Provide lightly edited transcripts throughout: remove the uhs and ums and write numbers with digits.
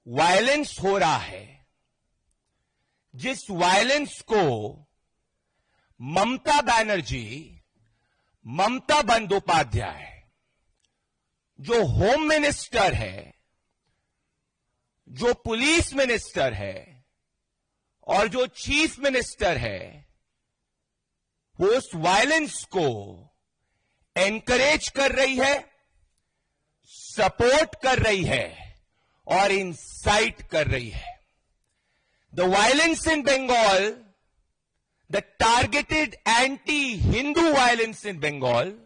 Violence हो रहा है, जिस वायलेंस को ममता बनर्जी, ममता बंदोपाध्याय जो होम मिनिस्टर है, जो पुलिस मिनिस्टर है और जो चीफ मिनिस्टर है, वो उस वायलेंस को एनकरेज कर रही है, सपोर्ट कर रही है और इंसाइट कर रही है. The violence in Bengal, the targeted anti Hindu violence in Bengal,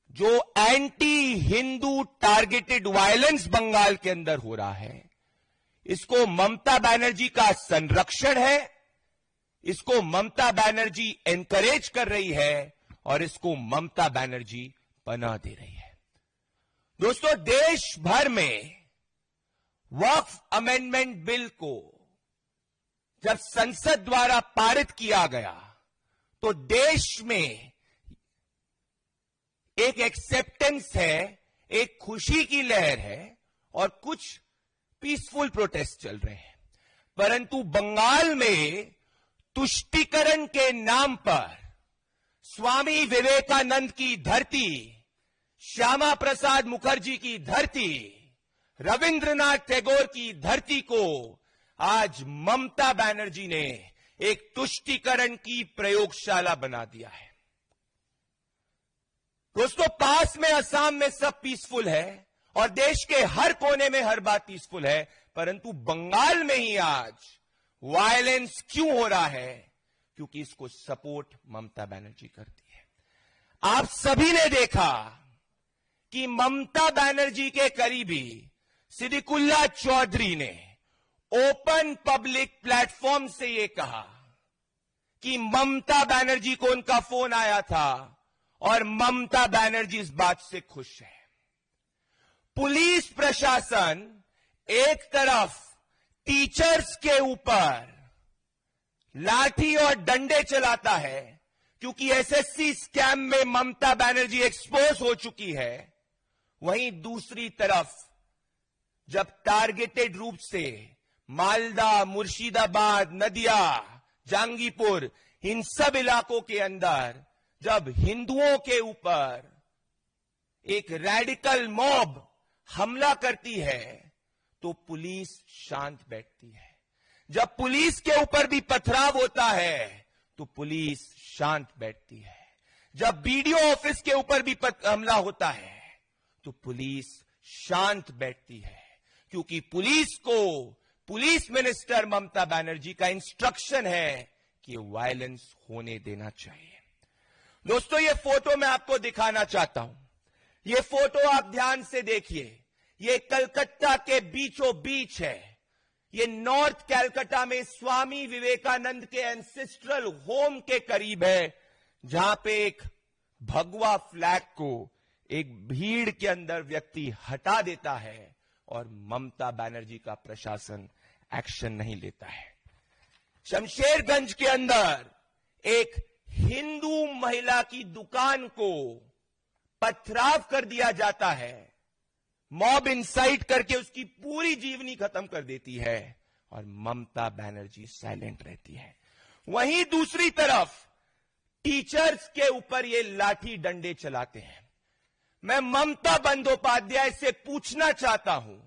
जो anti Hindu targeted violence Bengal के अंदर हो रहा है, इसको ममता बनर्जी का संरक्षण है, इसको ममता बनर्जी एनकरेज कर रही है और इसको ममता बनर्जी पनाह दे रही है. दोस्तों, देश भर में वक्फ अमेंडमेंट बिल को जब संसद द्वारा पारित किया गया तो देश में एक एक्सेप्टेंस है, एक खुशी की लहर है और कुछ पीसफुल प्रोटेस्ट चल रहे हैं. परंतु बंगाल में तुष्टीकरण के नाम पर स्वामी विवेकानंद की धरती, श्यामा प्रसाद मुखर्जी की धरती, रविंद्रनाथ टैगोर की धरती को आज ममता बनर्जी ने एक तुष्टीकरण की प्रयोगशाला बना दिया है. दोस्तों, पास में असम में सब पीसफुल है और देश के हर कोने में हर बात पीसफुल है, परंतु बंगाल में ही आज वायलेंस क्यों हो रहा है? क्योंकि इसको सपोर्ट ममता बनर्जी करती है. आप सभी ने देखा कि ममता बनर्जी के करीबी सिद्दीकुल्ला चौधरी ने ओपन पब्लिक प्लेटफॉर्म से यह कहा कि ममता बनर्जी को उनका फोन आया था और ममता बनर्जी इस बात से खुश है. पुलिस प्रशासन एक तरफ टीचर्स के ऊपर लाठी और डंडे चलाता है क्योंकि एसएससी स्कैम में ममता बनर्जी एक्सपोज हो चुकी है, वहीं दूसरी तरफ जब टारगेटेड रूप से मालदा, मुर्शिदाबाद, नदिया, जहांगीरपुर, इन सब इलाकों के अंदर जब हिंदुओं के ऊपर एक रैडिकल मॉब हमला करती है तो पुलिस शांत बैठती है. जब पुलिस के ऊपर भी पथराव होता है तो पुलिस शांत बैठती है. जब बीडीओ ऑफिस के ऊपर भी हमला होता है तो पुलिस शांत बैठती है, क्योंकि पुलिस को पुलिस मिनिस्टर ममता बनर्जी का इंस्ट्रक्शन है कि वायलेंस होने देना चाहिए. दोस्तों, ये फोटो मैं आपको दिखाना चाहता हूं. ये फोटो आप ध्यान से देखिए. ये कलकत्ता के बीचों बीच है. ये नॉर्थ कलकत्ता में स्वामी विवेकानंद के एंसेस्ट्रल होम के करीब है, जहां पे एक भगवा फ्लैग को एक भीड़ के अंदर व्यक्ति हटा देता है और ममता बनर्जी का प्रशासन एक्शन नहीं लेता है. शमशेरगंज के अंदर एक हिंदू महिला की दुकान को पथराव कर दिया जाता है, मॉब इंसाइट करके उसकी पूरी जीवनी खत्म कर देती है और ममता बनर्जी साइलेंट रहती है. वहीं दूसरी तरफ टीचर्स के ऊपर ये लाठी डंडे चलाते हैं. मैं ममता बंदोपाध्याय से पूछना चाहता हूं,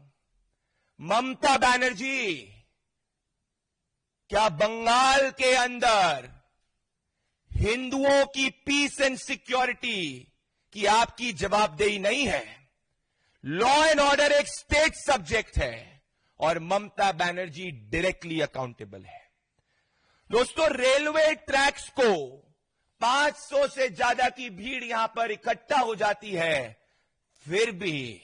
ममता बनर्जी, क्या बंगाल के अंदर हिंदुओं की पीस एंड सिक्योरिटी की आपकी जवाबदेही नहीं है? लॉ एंड ऑर्डर एक स्टेट सब्जेक्ट है और ममता बनर्जी डायरेक्टली अकाउंटेबल है. दोस्तों, रेलवे ट्रैक्स को 500 से ज्यादा की भीड़ यहां पर इकट्ठा हो जाती है, फिर भी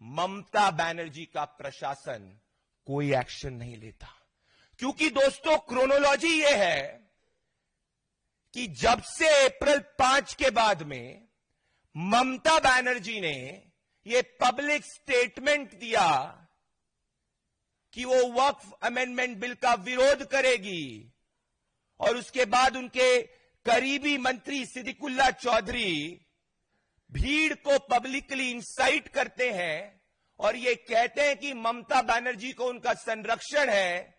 ममता बनर्जी का प्रशासन कोई एक्शन नहीं लेता. क्योंकि दोस्तों, क्रोनोलॉजी यह है कि जब से अप्रैल 5 के बाद में ममता बनर्जी ने यह पब्लिक स्टेटमेंट दिया कि वो वक्फ अमेंडमेंट बिल का विरोध करेगी और उसके बाद उनके करीबी मंत्री सिद्दीकुल्ला चौधरी भीड़ को पब्लिकली इंसाइट करते हैं और ये कहते हैं कि ममता बनर्जी को उनका संरक्षण है,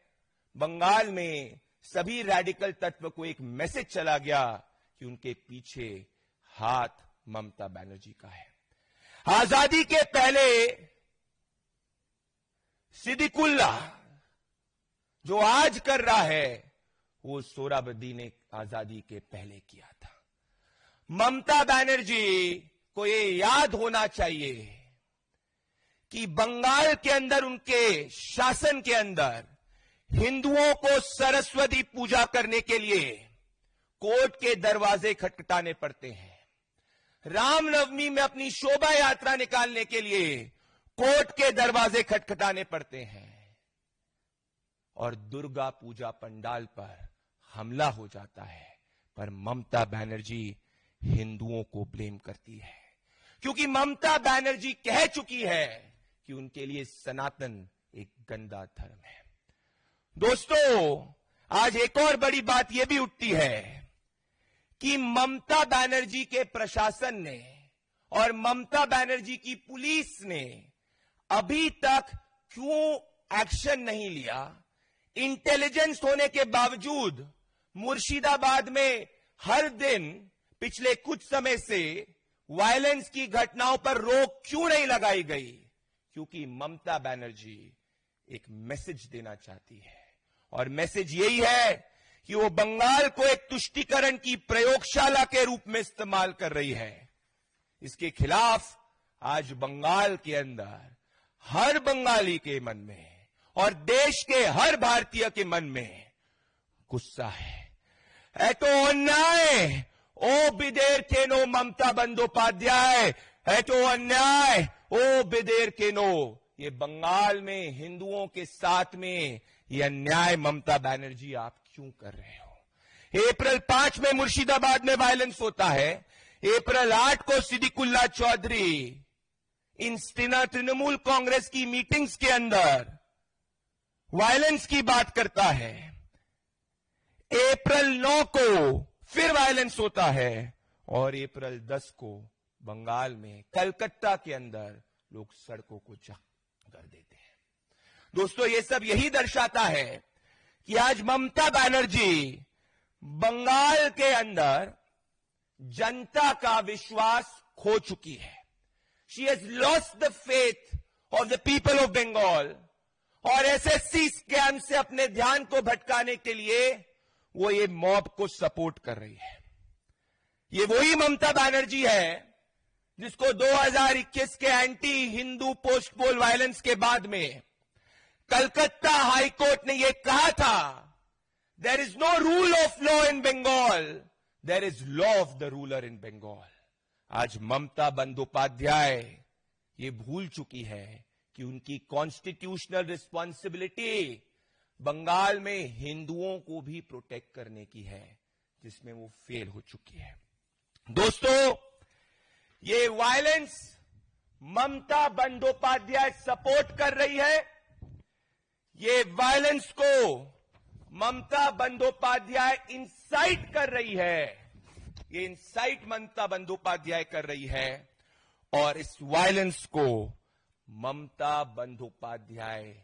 बंगाल में सभी रैडिकल तत्व को एक मैसेज चला गया कि उनके पीछे हाथ ममता बनर्जी का है। आजादी के पहले सिद्दीकुल्लाह जो आज कर रहा है वो सोहरावर्दी ने आजादी के पहले किया था। ममता बनर्जी को ये याद होना चाहिए कि बंगाल के अंदर, उनके शासन के अंदर हिंदुओं को सरस्वती पूजा करने के लिए कोर्ट के दरवाजे खटखटाने पड़ते हैं। रामनवमी में अपनी शोभा यात्रा निकालने के लिए कोर्ट के दरवाजे खटखटाने पड़ते हैं और दुर्गा पूजा पंडाल पर हमला हो जाता है। पर ममता बनर्जी हिंदुओं को ब्लेम करती है, क्योंकि ममता बनर्जी कह चुकी है कि उनके लिए सनातन एक गंदा धर्म है। दोस्तों, आज एक और बड़ी बात यह भी उठती है कि ममता बनर्जी के प्रशासन ने और ममता बनर्जी की पुलिस ने अभी तक क्यों एक्शन नहीं लिया। इंटेलिजेंस होने के बावजूद मुर्शिदाबाद में हर दिन पिछले कुछ समय से वायलेंस की घटनाओं पर रोक क्यों नहीं लगाई गई? क्योंकि ममता बनर्जी एक मैसेज देना चाहती है, और मैसेज यही है कि वो बंगाल को एक तुष्टीकरण की प्रयोगशाला के रूप में इस्तेमाल कर रही है। इसके खिलाफ आज बंगाल के अंदर हर बंगाली के मन में और देश के हर भारतीय के मन में गुस्सा है। एतो अन्याय ओ बिदेर केनो ममता बंदोपाध्याय, एतो अन्याय ओ बिदेर केनो। ये बंगाल में हिंदुओं के साथ में ये अन्याय ममता बनर्जी आप क्यों कर रहे हो? अप्रैल 5 में मुर्शिदाबाद में वायलेंस होता है। अप्रैल 8 को सिद्दीकुल्लाह चौधरी इन तृणमूल कांग्रेस की मीटिंग्स के अंदर वायलेंस की बात करता है। अप्रैल 9 को फिर वायलेंस होता है और अप्रैल 10 को बंगाल में कलकत्ता के अंदर लोग सड़कों को जाम कर देते हैं। दोस्तों, ये सब यही दर्शाता है कि आज ममता बनर्जी बंगाल के अंदर जनता का विश्वास खो चुकी है। She has lost the faith of the people of Bengal, और एसएससी स्कैम से अपने ध्यान को भटकाने के लिए वो ये मॉब को सपोर्ट कर रही है। ये वही ममता बनर्जी है जिसको 2021 के एंटी हिंदू पोस्ट पोल वायलेंस के बाद में कलकत्ता हाई कोर्ट ने यह कहा था, there is no rule of law in Bengal, there is law of the ruler in Bengal. आज ममता बंदोपाध्याय ये भूल चुकी है कि उनकी कॉन्स्टिट्यूशनल रिस्पॉन्सिबिलिटी बंगाल में हिंदुओं को भी प्रोटेक्ट करने की है, जिसमें वो फेल हो चुकी है। दोस्तों, ये वायलेंस ममता बंदोपाध्याय सपोर्ट कर रही है। ये वायलेंस को ममता बंदोपाध्याय इंसाइट कर रही है। ये इंसाइट ममता बंदोपाध्याय कर रही है, और इस वायलेंस को ममता बंदोपाध्याय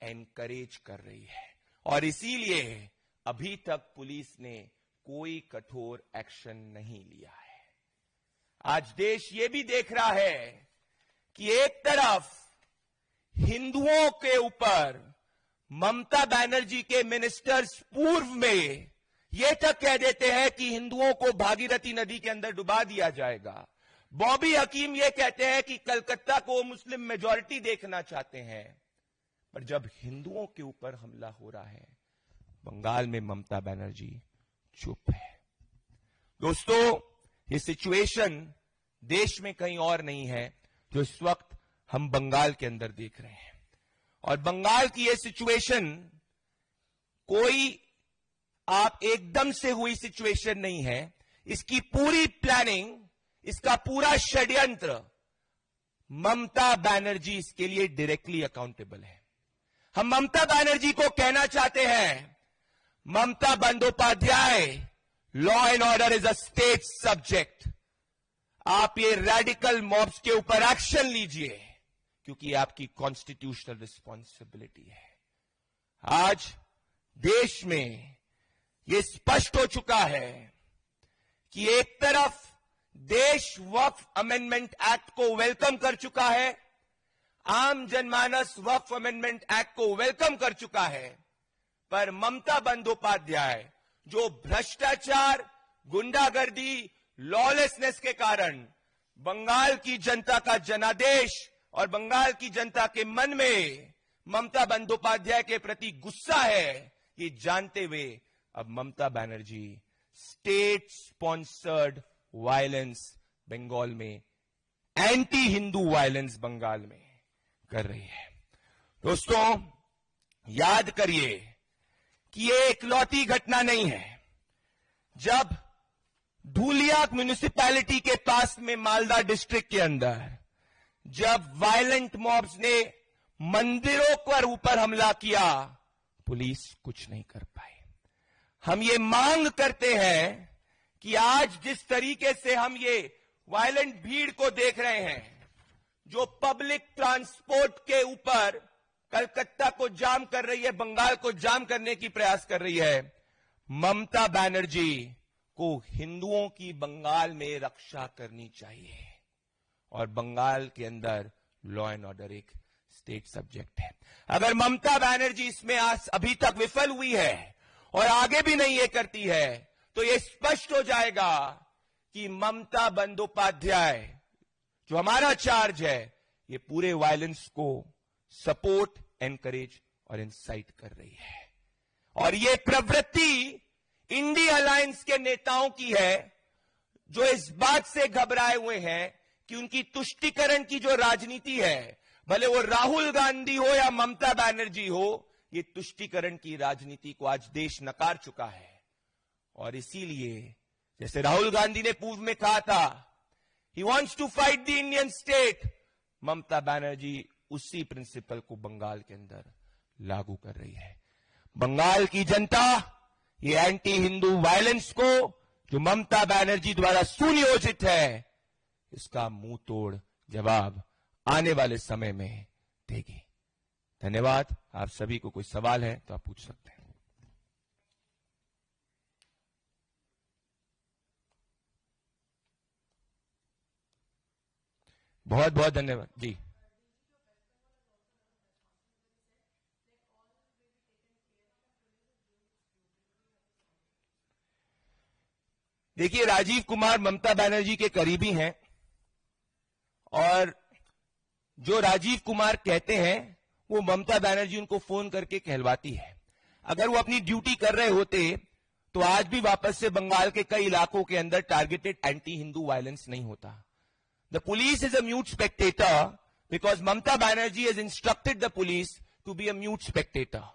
एनकरेज कर रही है, और इसीलिए अभी तक पुलिस ने कोई कठोर एक्शन नहीं लिया है। आज देश ये भी देख रहा है कि एक तरफ हिंदुओं के ऊपर ममता बनर्जी के मिनिस्टर्स पूर्व में यह तक कह देते हैं कि हिंदुओं को भागीरथी नदी के अंदर डुबा दिया जाएगा। बॉबी हकीम यह कहते हैं कि कलकत्ता को मुस्लिम मेजॉरिटी देखना चाहते हैं, पर जब हिंदुओं के ऊपर हमला हो रहा है, बंगाल में ममता बनर्जी चुप है। दोस्तों, ये सिचुएशन देश में कहीं और नहीं है जो इस वक्त हम बंगाल के अंदर देख रहे हैं, और बंगाल की ये सिचुएशन कोई आप एकदम से हुई सिचुएशन नहीं है। इसकी पूरी प्लानिंग, इसका पूरा षड्यंत्र ममता बनर्जी इसके लिए डायरेक्टली अकाउंटेबल है। हम ममता बनर्जी को कहना चाहते हैं, Mamata Bandopadhyay, law and order is a state subject. आप ये रेडिकल मॉब्स के ऊपर एक्शन लीजिए, क्योंकि ये आपकी कॉन्स्टिट्यूशनल रिस्पॉन्सिबिलिटी है। आज देश में ये स्पष्ट हो चुका है कि एक तरफ देश वक्फ अमेंडमेंट एक्ट को वेलकम कर चुका है, आम जनमानस वक्फ अमेंडमेंट एक्ट को वेलकम कर चुका है, पर ममता बंदोपाध्याय जो भ्रष्टाचार, गुंडागर्दी, लॉलेसनेस के कारण बंगाल की जनता का जनादेश और बंगाल की जनता के मन में ममता बंदोपाध्याय के प्रति गुस्सा है, ये जानते हुए अब Mamata Banerjee state sponsored violence Bengal में, एंटी हिंदू वायलेंस बंगाल में कर रही है। दोस्तों, याद करिए कि ये इकलौती घटना नहीं है। जब धूलिया म्युनिसिपैलिटी के पास में मालदा डिस्ट्रिक्ट के अंदर जब वायलेंट मॉब्स ने मंदिरों पर ऊपर हमला किया, पुलिस कुछ नहीं कर पाई। हम ये मांग करते हैं कि आज जिस तरीके से हम ये वायलेंट भीड़ को देख रहे हैं, जो पब्लिक ट्रांसपोर्ट के ऊपर कलकत्ता को जाम कर रही है, बंगाल को जाम करने की प्रयास कर रही है, ममता बनर्जी को हिंदुओं की बंगाल में रक्षा करनी चाहिए। और बंगाल के अंदर लॉ एंड ऑर्डर एक स्टेट सब्जेक्ट है। अगर ममता बनर्जी इसमें अभी तक विफल हुई है और आगे भी नहीं ये करती है, तो ये स्पष्ट हो जाएगा कि ममता बंदोपाध्याय जो हमारा चार्ज है, ये पूरे वायलेंस को सपोर्ट, एनकरेज और इंसाइट कर रही है। और ये प्रवृत्ति इंडिया अलायंस के नेताओं की है, जो इस बात से घबराए हुए हैं कि उनकी तुष्टीकरण की जो राजनीति है, भले वो राहुल गांधी हो या ममता बनर्जी हो, ये तुष्टीकरण की राजनीति को आज देश नकार चुका है। और इसीलिए जैसे राहुल गांधी ने पूर्व में कहा था, he wants to fight the Indian state, Mamata Banerjee उसी प्रिंसिपल को बंगाल के अंदर लागू कर रही है। बंगाल की जनता ये एंटी हिंदू वायलेंस को जो ममता बनर्जी द्वारा सुनियोजित है, इसका मुंह तोड़ जवाब आने वाले समय में देगी। धन्यवाद। आप सभी को कोई सवाल है तो आप पूछ सकते हैं। बहुत बहुत धन्यवाद जी। देखिए, राजीव कुमार ममता बनर्जी के करीबी हैं और जो राजीव कुमार कहते हैं वो ममता बनर्जी उनको फोन करके कहलवाती है। अगर वो अपनी ड्यूटी कर रहे होते तो आज भी वापस से बंगाल के कई इलाकों के अंदर टारगेटेड एंटी हिंदू वायलेंस नहीं होता। The police is a mute spectator because Mamata Banerjee has instructed the police to be a mute Spectator.